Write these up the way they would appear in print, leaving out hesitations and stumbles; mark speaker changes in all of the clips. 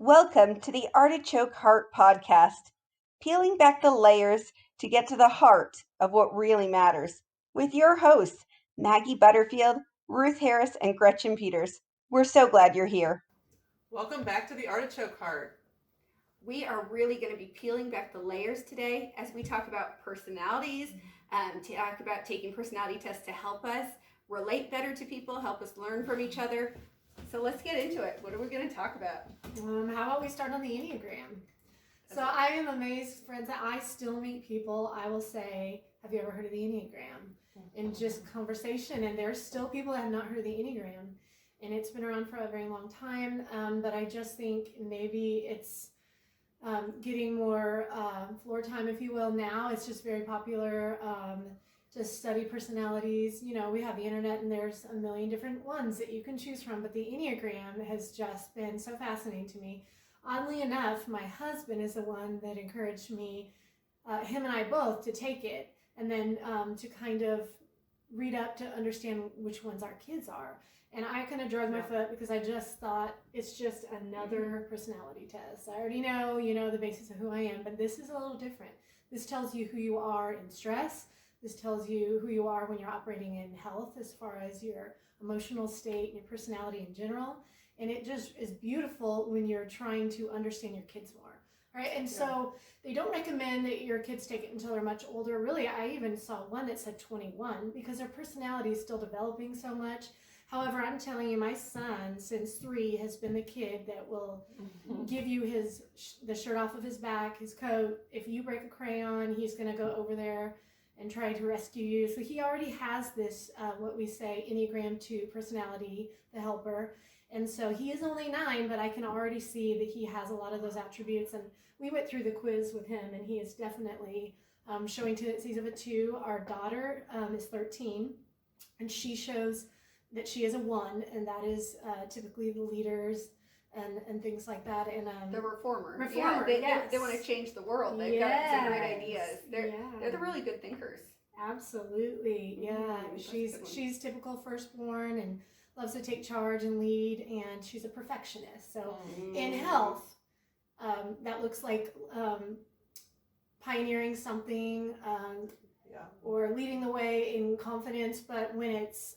Speaker 1: Welcome to the Artichoke Heart Podcast, peeling back the layers to get to the heart of what really matters, with your hosts, Maggie Butterfield, Ruth Harris, and Gretchen Peters. We're so glad you're here.
Speaker 2: Welcome back to the Artichoke Heart.
Speaker 3: We are really going to be peeling back the layers today as we talk about personalities, talk about taking personality tests to help us relate better to people, help us learn from each other. So let's get into it. What are we going to talk about?
Speaker 4: How about we start on the Enneagram? So I am amazed, friends, that I still meet people. I will say, have you ever heard of the Enneagram? In just conversation, and there's still people that have not heard of the Enneagram. And it's been around for a very long time, but I just think maybe it's getting more floor time, if you will, now. It's just very popular to study personalities. You know, we have the internet and there's a million different ones that you can choose from, but the Enneagram has just been so fascinating to me. Oddly enough, my husband is the one that encouraged me, him and I both, to take it and then to kind of read up to understand which ones our kids are. And I kind of drug my foot because I just thought it's just another personality test. I already know, the basis of who I am, but this is a little different. This tells you who you are in stress. This tells you who you are when you're operating in health as far as your emotional state and your personality in general. And it just is beautiful when you're trying to understand your kids more. Right? And so they don't recommend that your kids take it until they're much older. Really, I even saw one that said 21 because their personality is still developing so much. However, I'm telling you, my son, since 3, has been the kid that will give you the shirt off of his back, his coat. If you break a crayon, he's going to go over there and try to rescue you. So he already has this, what we say, Enneagram 2 personality, the helper. And so he is only 9, but I can already see that he has a lot of those attributes. And we went through the quiz with him, and he is definitely showing tendencies of a 2. Our daughter is 13, and she shows that she is a 1, and that is typically the leaders and things like that. And
Speaker 3: the reformer.
Speaker 4: Yes.
Speaker 3: They want to change the world. They've got some great ideas. They're the really good thinkers.
Speaker 4: Absolutely, yeah. She's typical firstborn and loves to take charge and lead, and she's a perfectionist. So in health, that looks like pioneering something or leading the way in confidence, but when it's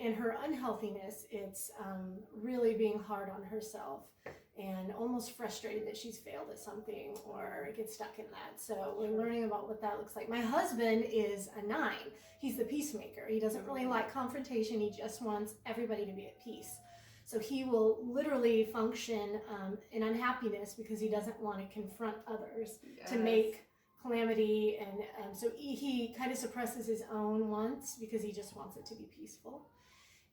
Speaker 4: in her unhealthiness, it's really being hard on herself and almost frustrated that she's failed at something or gets stuck in that. So we're learning about what that looks like. My husband is a 9. He's the peacemaker. He doesn't really like confrontation. He just wants everybody to be at peace. So he will literally function in unhappiness because he doesn't want to confront others to make calamity, and so he kind of suppresses his own wants because he just wants it to be peaceful.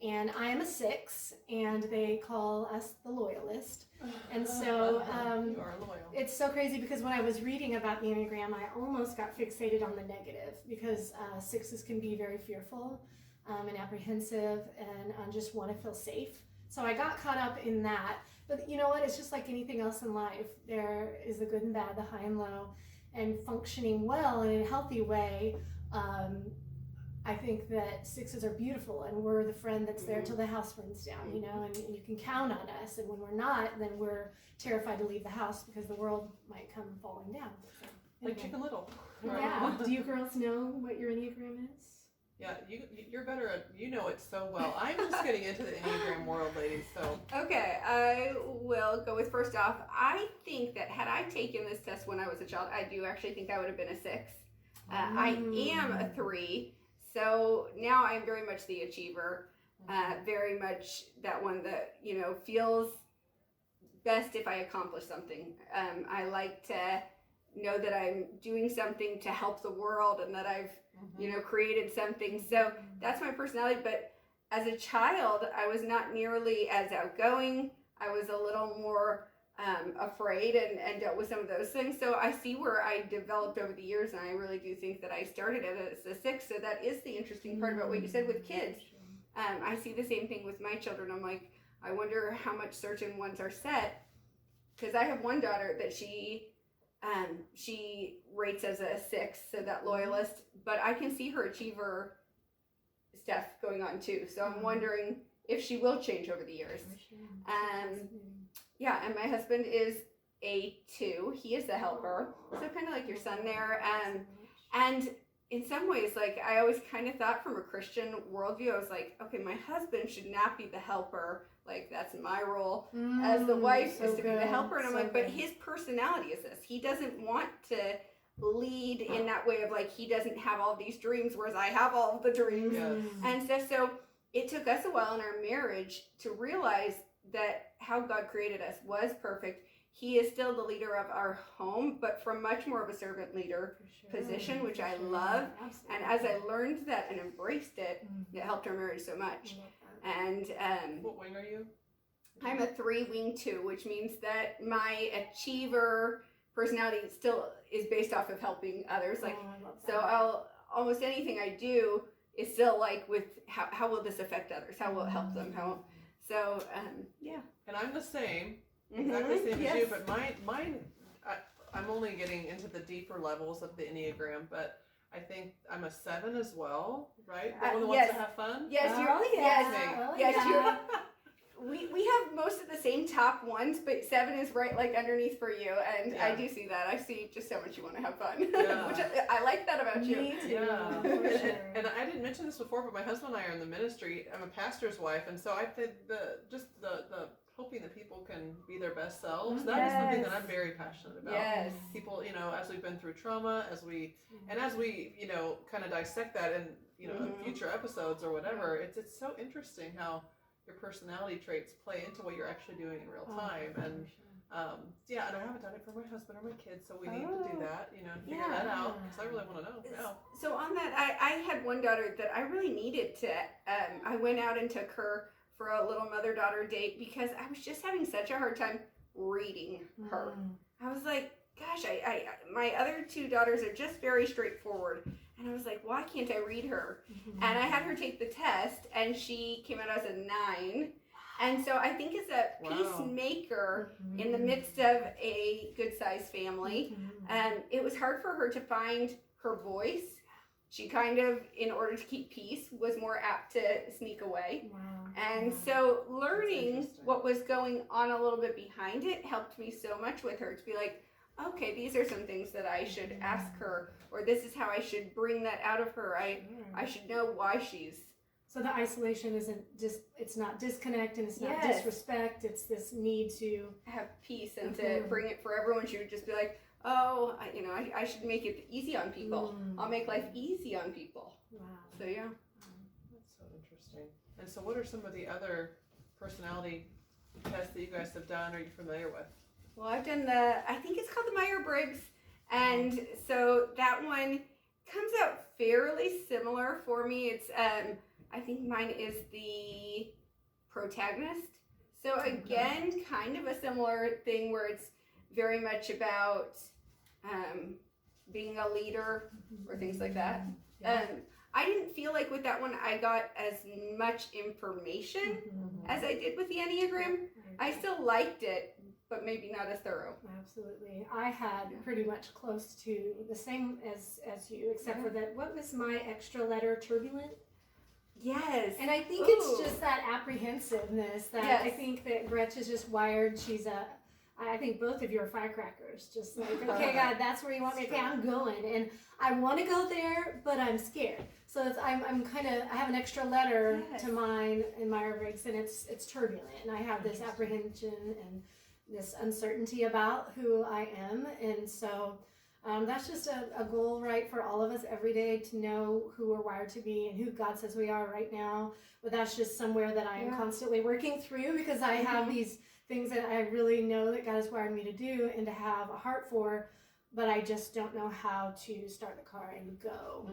Speaker 4: And I am a 6, and they call us the loyalist. And so
Speaker 2: you are loyal.
Speaker 4: It's so crazy because when I was reading about the Enneagram, I almost got fixated on the negative because 6s can be very fearful and apprehensive and just want to feel safe. So I got caught up in that. But you know what? It's just like anything else in life. There is the good and bad, the high and low. And functioning well in a healthy way, I think that 6s are beautiful, and we're the friend that's there till the house burns down, and you can count on us. And when we're not, then we're terrified to leave the house because the world might come falling down. So,
Speaker 2: like Chicken Little.
Speaker 4: Yeah. Do you girls know what your Enneagram is?
Speaker 2: Yeah, you're better at, it so well. I'm just getting into the Enneagram world, ladies, so.
Speaker 3: Okay, I will go with first off. I think that had I taken this test when I was a child, I do actually think I would have been a 6. I am a 3, so now I'm very much the achiever, very much that one that, feels best if I accomplish something. I like to know that I'm doing something to help the world and that I've created something. So that's my personality. But as a child, I was not nearly as outgoing. I was a little more afraid and dealt with some of those things. So I see where I developed over the years, and I really do think that I started as a 6. So that is the interesting part about what you said with kids. I see the same thing with my children. I'm like, I wonder how much certain ones are set, because I have one daughter that she rates as a 6, so that loyalist, but I can see her achiever stuff going on too. So I'm wondering if she will change over the years. Yeah, and my husband is a 2. He is the helper, so kind of like your son there. And in some ways, like I always kind of thought from a Christian worldview, I was like, okay, my husband should not be the helper. Like that's my role as the wife is to be the helper. And I'm like, but his personality is this. He doesn't want to lead in that way of like he doesn't have all these dreams, whereas I have all of the dreams and stuff. So it took us a while in our marriage to realize that how God created us was perfect. He is still the leader of our home, but from much more of a servant leader position, which I love. Absolutely. And as I learned that and embraced it, it helped our marriage so much. And
Speaker 2: what wing are you?
Speaker 3: I'm a 3 wing 2, which means that my achiever personality still is based off of helping others. Like, so I'll almost anything I do is still like with how will this affect others? How will it help them? So yeah.
Speaker 2: And I'm the same, exactly the same as you, but mine I'm only getting into the deeper levels of the Enneagram, but I think I'm a 7 as well, right? The one that wants to have fun?
Speaker 3: Yes, you're we have most of the same top ones, but 7 is right like underneath for you, and I do see that. I see just how much you want to have fun, which I like that about you.
Speaker 4: Me too.
Speaker 2: Yeah.
Speaker 4: Sure.
Speaker 2: And I didn't mention this before, but my husband and I are in the ministry. I'm a pastor's wife, and so I think the hoping that people can be their best selves, that is something that I'm very passionate about.
Speaker 3: Yes.
Speaker 2: People, as we've been through trauma, as we kind of dissect that in, in future episodes or whatever, it's so interesting how your personality traits play into what you're actually doing in real time. And and I haven't done it for my husband or my kids, so we need to do that, figure that out, because I really want to know. Yeah.
Speaker 3: So on that, I had one daughter that I really needed to, I went out and took her for a little mother-daughter date because I was just having such a hard time reading her. I was like, gosh, I my other 2 daughters are just very straightforward. And I was like, why can't I read her? And I had her take the test, and she came out as a 9. And so I think as a peacemaker in the midst of a good-sized family, it was hard for her to find her voice. She kind of, in order to keep peace, was more apt to sneak away. And so learning what was going on a little bit behind it helped me so much with her to be like, okay, these are some things that I should ask her, or this is how I should bring that out of her. I should know why she's.
Speaker 4: So the isolation isn't just, it's not disconnect and it's not disrespect, it's this need to
Speaker 3: have peace and to bring it for everyone. She would just be like, oh, I should make it easy on people. I'll make life easy on people.
Speaker 4: Wow.
Speaker 3: So yeah.
Speaker 2: That's so interesting. And so what are some of the other personality tests that you guys have done or you're familiar with?
Speaker 3: Well, I've done I think it's called the Myers-Briggs, and so that one comes out fairly similar for me. It's, I think mine is the protagonist. So again, kind of a similar thing where it's very much about being a leader or things like that. I didn't feel like with that one I got as much information as I did with the Enneagram. I still liked it, but maybe not as thorough.
Speaker 4: Absolutely. I had pretty much close to the same as you, except for that, what was my extra letter, turbulent?
Speaker 3: Yes.
Speaker 4: And I think it's just that apprehensiveness that I think that Gretch is just wired. I think both of you are firecrackers. Just like, okay, God, that's where you want me. Okay, I'm going. And I want to go there, but I'm scared. So I'm kind of, I have an extra letter to mine in Myers-Briggs, and it's turbulent. And I have this apprehension and this uncertainty about who I am. And so that's just a goal, right, for all of us every day to know who we're wired to be and who God says we are right now. But that's just somewhere that I am constantly working through, because I have these things that I really know that God has wired me to do and to have a heart for, but I just don't know how to start the car and go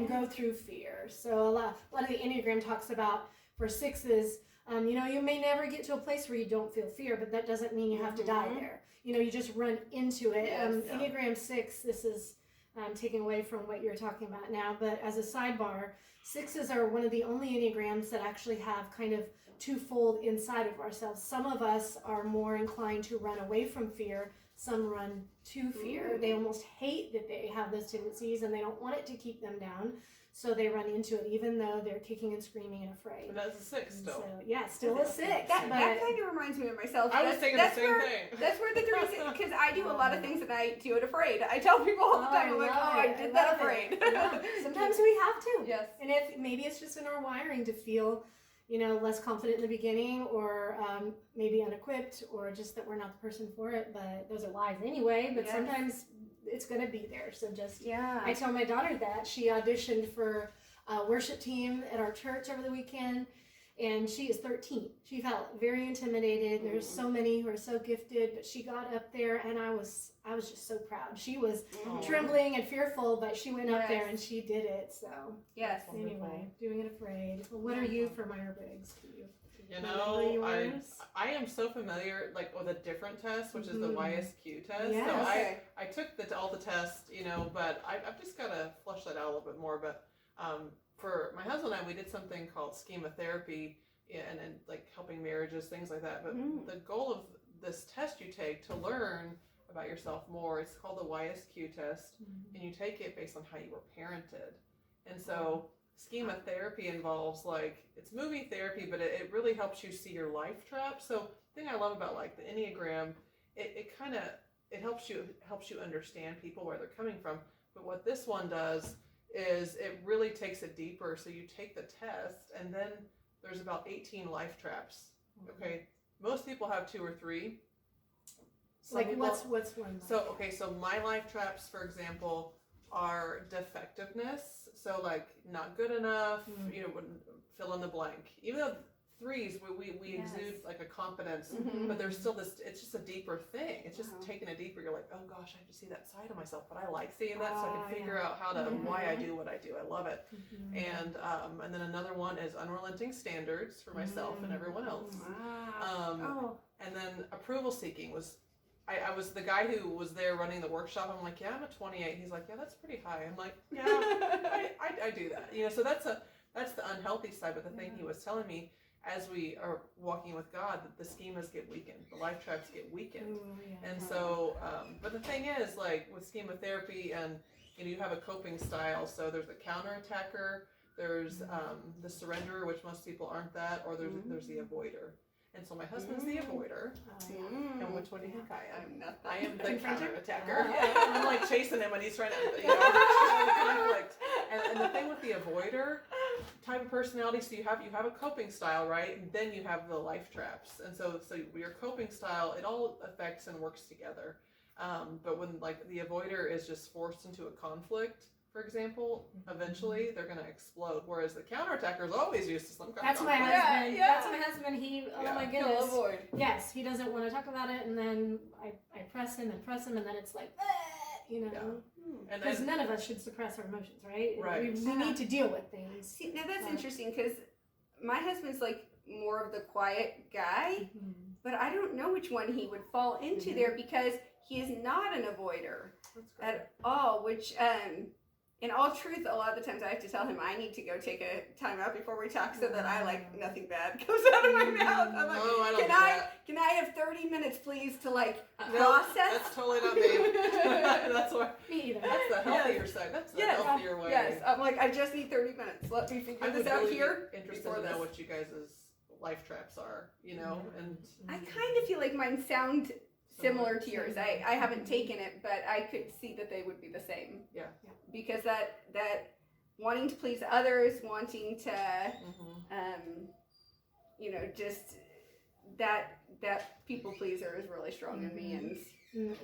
Speaker 4: go through fear. So a lot of the Enneagram talks about for 6s, you may never get to a place where you don't feel fear, but that doesn't mean you have to die there. You just run into it. Enneagram 6, this is taking away from what you're talking about now, but as a sidebar, 6s are one of the only Enneagrams that actually have kind of twofold inside of ourselves. Some of us are more inclined to run away from fear. Some run to fear. They almost hate that they have those tendencies and they don't want it to keep them down. So they run into it, even though they're kicking and screaming and afraid.
Speaker 2: And that's a 6
Speaker 4: And
Speaker 2: still.
Speaker 4: So, yeah, still a 6.
Speaker 3: That
Speaker 4: but
Speaker 3: kind of reminds me of myself.
Speaker 2: I was thinking the same thing.
Speaker 3: That's where the 3 is, because I do a lot of things that I do it afraid. I tell people all the time, I'm like, I did that afraid.
Speaker 4: Yeah. Sometimes we have to.
Speaker 3: Yes.
Speaker 4: And if maybe it's just in our wiring to feel, less confident in the beginning, or maybe unequipped, or just that we're not the person for it. But those are lies anyway. But
Speaker 3: Yes.
Speaker 4: sometimes it's going to be there. So just,
Speaker 3: Yeah.
Speaker 4: I tell my daughter that she auditioned for a worship team at our church over the weekend. And she is 13. She felt very intimidated. There's so many who are so gifted, but she got up there, and I was just so proud. She was trembling and fearful, but she went up there and she did it. So
Speaker 3: Yes.
Speaker 4: anyway, doing it afraid. Well, what are you for Myers-Briggs? Do you?
Speaker 2: I am so familiar with a different test, which is the YSQ test.
Speaker 4: Yes.
Speaker 2: So
Speaker 3: Okay.
Speaker 2: I took all the tests, but I've just got to flush that out a little bit more. But for my husband and I, we did something called schema therapy, and helping marriages, things like that. But the goal of this test you take to learn about yourself more, it's called the YSQ test, and you take it based on how you were parented. And so schema therapy involves it's movie therapy, but it really helps you see your life traps. So the thing I love about the Enneagram, it helps you understand people, where they're coming from. But what this one does is it really takes it deeper. So you take the test, and then there's about 18 life traps. Okay, most people have 2 or 3.
Speaker 4: What's one?
Speaker 2: So my life traps, for example, are defectiveness. So not good enough, fill in the blank. Even though 3s, we exude a confidence, but there's still this, it's just a deeper thing. It's just taking it deeper. You're like, oh gosh, I have to see that side of myself, but I like seeing that, so I can figure out why I do what I do. I love it. And then another one is unrelenting standards for myself and everyone else. And then approval seeking was, I was the guy who was there running the workshop. I'm like, yeah, I'm a 28. He's like, yeah, that's pretty high. I'm like, yeah, I do that. So that's the unhealthy side. But the thing he was telling me, as we are walking with God, that the schemas get weakened, the life traps get weakened. And so, but the thing is, with schema therapy, and you have a coping style. So there's a counterattacker, there's the surrenderer, which most people aren't that, or there's the avoider. And so my husband's the avoider. And which one do you think I am?
Speaker 3: I'm nothing.
Speaker 2: I am the counterattacker. I'm chasing him when he's trying to conflict. And the thing with the avoider type of personality, so you have a coping style, right? And then you have the life traps. And so your coping style, it all affects and works together. But when the avoider is just forced into a conflict, for example, eventually they're going to explode. Whereas the counterattacker is always used to some kind
Speaker 4: That's
Speaker 2: of
Speaker 4: my
Speaker 2: conflict.
Speaker 4: husband. That's my husband. He, my
Speaker 3: He'll
Speaker 4: goodness.
Speaker 3: avoid.
Speaker 4: Yes, he doesn't want to talk about it, and then I press him, and then it's because none of us should suppress our emotions, right?
Speaker 2: Right.
Speaker 4: We need to deal with things.
Speaker 3: See, now that's interesting, because my husband's more of the quiet guy, but I don't know which one he would fall into there, because he is not an avoider at all, which in all truth, a lot of the times I have to tell him I need to go take a time out before we talk, so that nothing bad comes out of my mouth. I'm like,
Speaker 2: No, I don't do that.
Speaker 3: Can I have 30 minutes, please, to
Speaker 2: No,
Speaker 3: process?
Speaker 2: that's totally not me. That's what.
Speaker 4: Me either.
Speaker 2: That's the healthier side. That's the healthier way.
Speaker 3: Yes, I'm like, I just need 30 minutes. Let me figure this out here.
Speaker 2: Interested
Speaker 3: before
Speaker 2: to know
Speaker 3: this.
Speaker 2: what you guys' life traps are, and
Speaker 3: I kind of feel like mine sound similar to yours. I haven't taken it, but I could see that they would be the same.
Speaker 2: Yeah.
Speaker 3: Because that wanting to please others, wanting to, just that people pleaser is really strong in me, and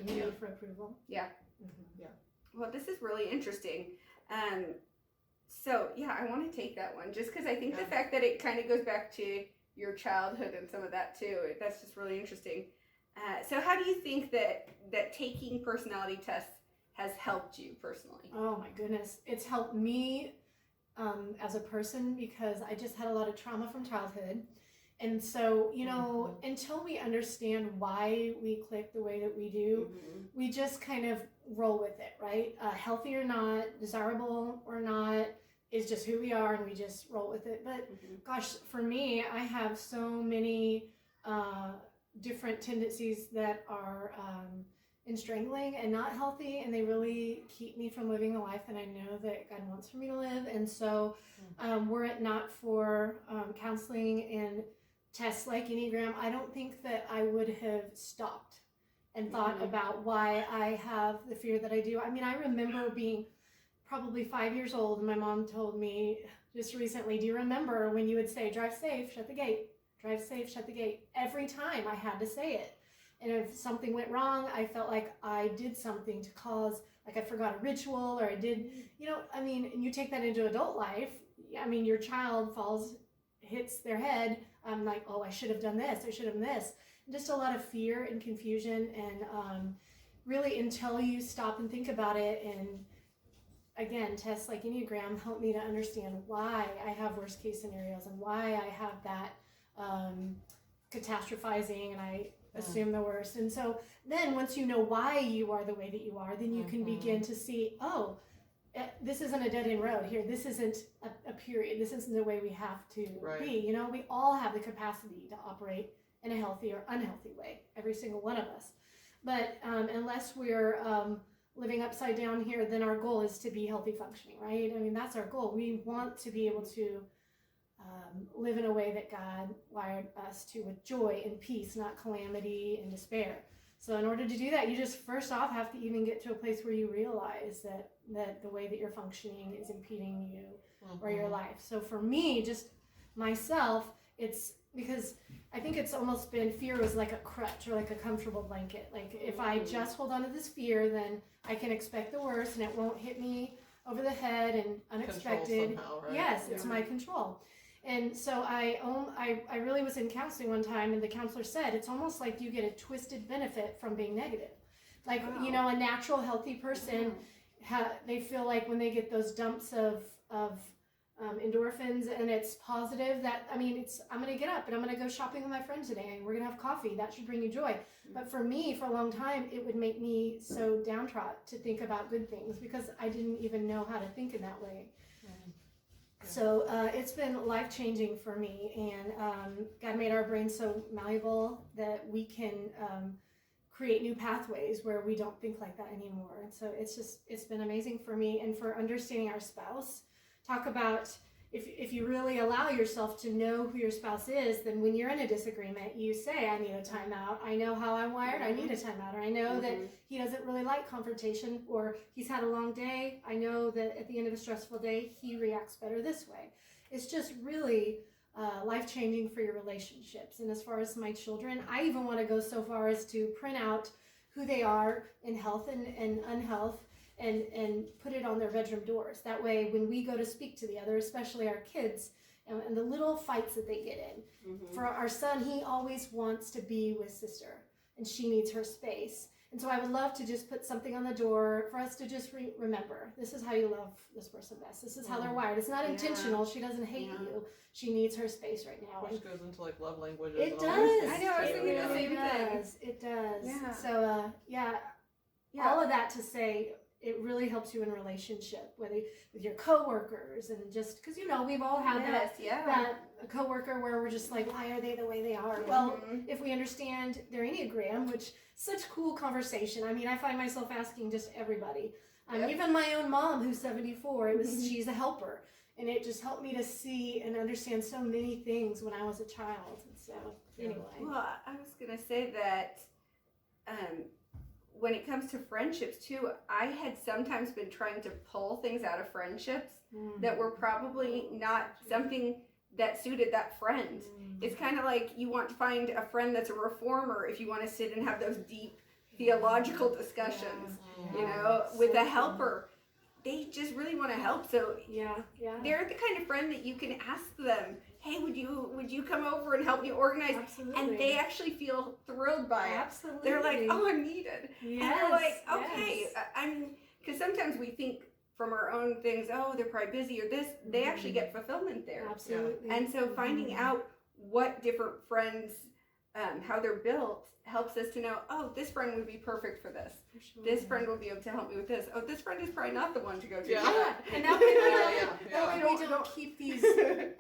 Speaker 4: Need for approval.
Speaker 3: yeah. Well, this is really interesting. So yeah, I want to take that one, just because I think the fact that it kind of goes back to your childhood and some of that too. That's just really interesting. So how do you think that taking personality tests has helped you personally?
Speaker 4: Oh my goodness, it's helped me as a person, because I just had a lot of trauma from childhood. And so, until we understand why we click the way that we do, we just kind of roll with it, right? Healthy or not, desirable or not, is just who we are, and we just roll with it. But gosh, for me, I have so many different tendencies that are and strangling and not healthy, and they really keep me from living the life that I know that God wants for me to live. And so were it not for counseling and tests like Enneagram, I don't think that I would have stopped and thought about why I have the fear that I do. I mean, I remember being probably 5 years old, and my mom told me just recently, do you remember when you would say, drive safe, shut the gate, drive safe, shut the gate? Every time I had to say it. And if something went wrong, I felt like I did something to cause, like I forgot a ritual, or I did, you know, I mean, and you take that into adult life. I mean, your child hits their head. I'm like, oh, I should have done this, I should have done this. And just a lot of fear and confusion, and really until you stop and think about it, and again, tests like Enneagram help me to understand why I have worst case scenarios and why I have that catastrophizing, and I assume the worst. And so then once you know why you are the way that you are, then you can begin to see, oh, this isn't a dead end road here. This isn't a period. This isn't the way we have to be. You know, we all have the capacity to operate in a healthy or unhealthy way, every single one of us. But unless we're living upside down here, then our goal is to be healthy functioning, right? I mean, that's our goal. We want to be able to live in a way that God wired us to, with joy and peace, not calamity and despair. So in order to do that, you just first off have to even get to a place where you realize that the way that you're functioning is impeding you or your life. So for me, just myself, it's because I think it's almost been, fear was like a crutch or like a comfortable blanket. Like if I just hold on to this fear, then I can expect the worst and it won't hit me over the head and unexpected.
Speaker 2: Somehow, right?
Speaker 4: Yes, it's my control. And so I really was in counseling one time, and the counselor said it's almost like you get a twisted benefit from being negative. Like, you know, a natural healthy person, they feel like when they get those dumps of endorphins and it's positive, that, I mean, I'm going to get up and I'm going to go shopping with my friend today and we're going to have coffee. That should bring you joy. But for me, for a long time, it would make me so downtrodden to think about good things because I didn't even know how to think in that way. So it's been life-changing for me, and God made our brains so malleable that we can create new pathways where we don't think like that anymore. And so it's been amazing for me, and for understanding our spouse. Talk about if you really allow yourself to know who your spouse is, then when you're in a disagreement, you say, I need a timeout. I know how I'm wired. I need a timeout. Or I know that he doesn't really like confrontation, or he's had a long day. I know that at the end of a stressful day, he reacts better this way. It's just really life-changing for your relationships. And as far as my children, I even want to go so far as to print out who they are in health and unhealth, and put it on their bedroom doors. That way, when we go to speak to the other, especially our kids, and the little fights that they get in. For our son, he always wants to be with sister, and she needs her space. And so I would love to just put something on the door for us to just remember, this is how you love this person best. This is how they're wired. It's not intentional. She doesn't hate you. She needs her space right now.
Speaker 2: Which goes into like love languages.
Speaker 4: It
Speaker 2: and
Speaker 4: does.
Speaker 2: all those things.
Speaker 3: I know, I was thinking the same thing.
Speaker 4: It does.
Speaker 3: Yeah.
Speaker 4: So, all of that to say, it really helps you in a relationship, whether with your coworkers, and just because, you know, we've all had that coworker where we're just like, why are they the way they are? Well, if we understand their Enneagram, which such cool conversation. I mean, I find myself asking just everybody, even my own mom, who's 74. She's a helper, and it just helped me to see and understand so many things when I was a child. And so anyway,
Speaker 3: well, I was gonna say that. When it comes to friendships too, I had sometimes been trying to pull things out of friendships that were probably not something that suited that friend. It's kind of like you want to find a friend that's a reformer if you want to sit and have those deep theological discussions. You know, with a helper, they just really want to help. So they're the kind of friend that you can ask them, hey, would you come over and help me organize?
Speaker 4: Absolutely.
Speaker 3: And they actually feel thrilled by it.
Speaker 4: Absolutely.
Speaker 3: They're like, oh, I'm needed.
Speaker 4: Yes.
Speaker 3: And they're like, okay. I mean, because sometimes we think from our own things, oh, they're probably busy or this. They actually get fulfillment there.
Speaker 4: Absolutely.
Speaker 3: And so finding out what different friends how they're built helps us to know, oh, this friend would be perfect for this.
Speaker 4: For sure.
Speaker 3: This friend will be able to help me with this. Oh, this friend is probably not the one to go to.
Speaker 4: Yeah, and that way
Speaker 2: Yeah.
Speaker 4: we don't keep these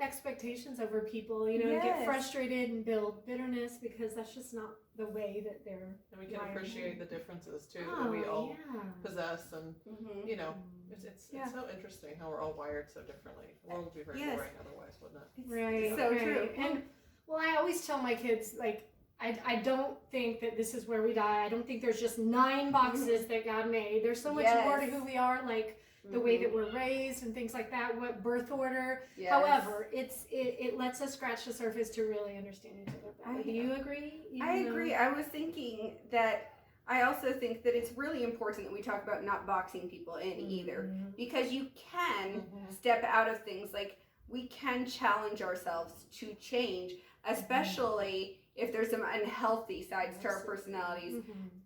Speaker 4: expectations over people, you know, and
Speaker 3: Yes.
Speaker 4: get frustrated and build bitterness because that's just not the way that they're.
Speaker 2: And we can
Speaker 4: wired.
Speaker 2: appreciate the differences too
Speaker 4: Oh,
Speaker 2: that we all
Speaker 4: yeah.
Speaker 2: possess, and
Speaker 3: Mhm.
Speaker 2: you know, it's
Speaker 3: Yeah.
Speaker 2: so interesting how we're all wired so differently. The world would be very
Speaker 3: Yes.
Speaker 2: boring otherwise, wouldn't it?
Speaker 4: Right.
Speaker 3: So
Speaker 4: right.
Speaker 3: true.
Speaker 4: And well, I always tell my kids, like, I don't think that this is where we die. I don't think there's just 9 boxes that God made. There's so much more to
Speaker 3: Yes.
Speaker 4: who we are, like the way that we're raised and things like that, what birth order.
Speaker 3: Yes.
Speaker 4: However, it lets us scratch the surface to really understand each other better. Do you agree?
Speaker 3: I agree. I was thinking that I also think that it's really important that we talk about not boxing people in either, because you can step out of things. Like, we can challenge ourselves to change, especially if there's some unhealthy sides to our personalities.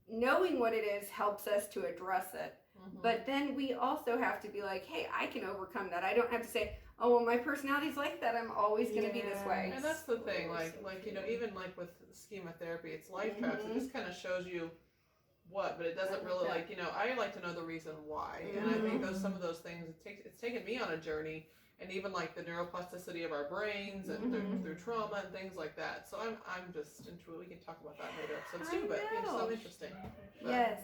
Speaker 3: Knowing what it is helps us to address it. But then we also have to be like, hey, I can overcome that. I don't have to say, oh, well, my personality's like that. I'm always going to be this way.
Speaker 2: And that's the thing, like you know, even like with schema therapy, it's life tracks. It just kind of shows you what, but it doesn't really, like, you know, I like to know the reason why. And I think some of those things, it's taken me on a journey, and even like the neuroplasticity of our brains and through trauma and things like that. So I'm just into it. We can talk about that later episodes too, but it's so interesting. But,
Speaker 3: Yes.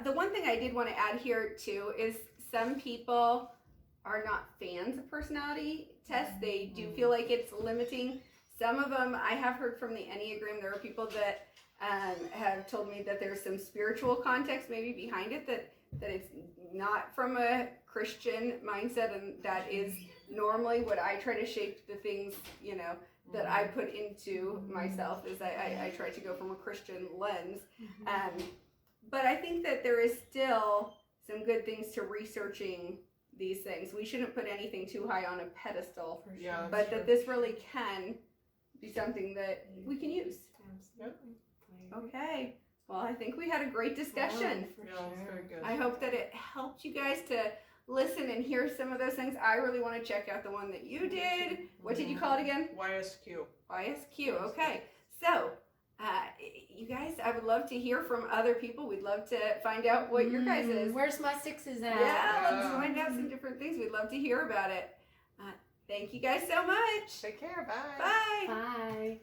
Speaker 3: The one thing I did want to add here too is some people are not fans of personality tests. They do feel like it's limiting. Some of them, I have heard from the Enneagram, there are people that have told me that there's some spiritual context maybe behind it, that it's not from a Christian mindset, and that is normally what I try to shape the things, you know, that I put into myself, is I try to go from a Christian lens. But I think that there is still some good things to researching these things. We shouldn't put anything too high on a pedestal,
Speaker 2: yeah,
Speaker 3: but that this really can be something that we can use.
Speaker 4: Absolutely.
Speaker 3: Okay. Well, I think we had a great discussion.
Speaker 4: For
Speaker 2: yeah, it's very good.
Speaker 3: I hope that it helped you guys to listen and hear some of those things. I really want to check out the one that you did. What did you call it again?
Speaker 2: YSQ.
Speaker 3: YSQ. Okay. So, you guys, I would love to hear from other people. We'd love to find out what your guys is.
Speaker 4: Where's my 6s at?
Speaker 3: Yeah, let's find out some different things. We'd love to hear about it. Thank you guys so much.
Speaker 2: Take care. Bye.
Speaker 3: Bye.
Speaker 4: Bye.